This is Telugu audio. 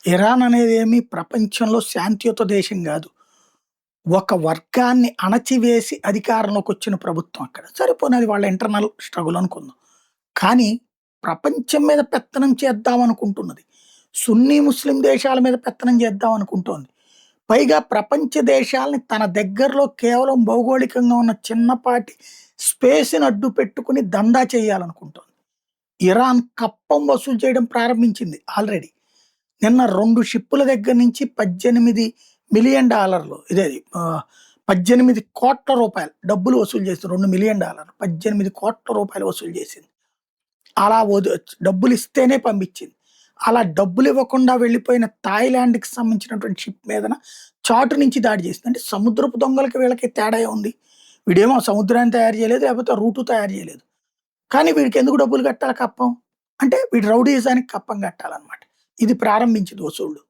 ఇరాన్ అనేదేమి ప్రపంచంలో శాంతియుత దేశం గాదు. ఒక వర్గాన్ని అణచివేసి అధికారంలోకొచ్చిన ప్రభుత్వం అక్కడ. సరే పోనీ అది వాళ్ళ ఇంటర్నల్ స్ట్రగుల్ అనుకుందాం. కానీ ప్రపంచం మీద పెత్తనం చేద్దామనుకుంటున్నది. సున్నీ ముస్లిం దేశాల మీద పెత్తనం చేద్దామనుకుంటోంది. పైగా ప్రపంచ దేశాల్ని తన దగ్గరలో కేవలం భౌగోళికంగా ఉన్న చిన్నపాటి స్పేస్‌ని అడ్డు పెట్టుకొని దందా చేయాలనుకుంటోంది. ఇరాన్ కప్పం వసూలు చేయడం ప్రారంభించింది ఆల్రెడీ. నిన్న 2 షిప్పుల దగ్గర నుంచి $18,000,000 ఇదేది 18,00,00,000 డబ్బులు వసూలు చేసింది. $2,000,000 $18,00,00,000 వసూలు చేసింది. అలా డబ్బులిస్తేనే పంపించింది. అలా డబ్బులివ్వకుండా వెళ్ళిపోయిన థాయిలాండ్‌కి సంబంధించినటువంటి షిప్ మీదన చాటు నుంచి దాడి చేసింది. అంటే సముద్రపు దొంగలకి వీళ్ళకి తేడా ఏముంది? వీడేమో సముద్రాన్ని తయారు చేయలేదు, లేకపోతే రూటు తయారు చేయలేదు. కానీ వీడికెందుకు డబ్బులు కట్టాలి కప్పం? అంటే వీడు రౌడీయిజానికి కప్పం కట్టాలన్నమాట. ఇది ప్రారంభించింది వసూళ్ళు.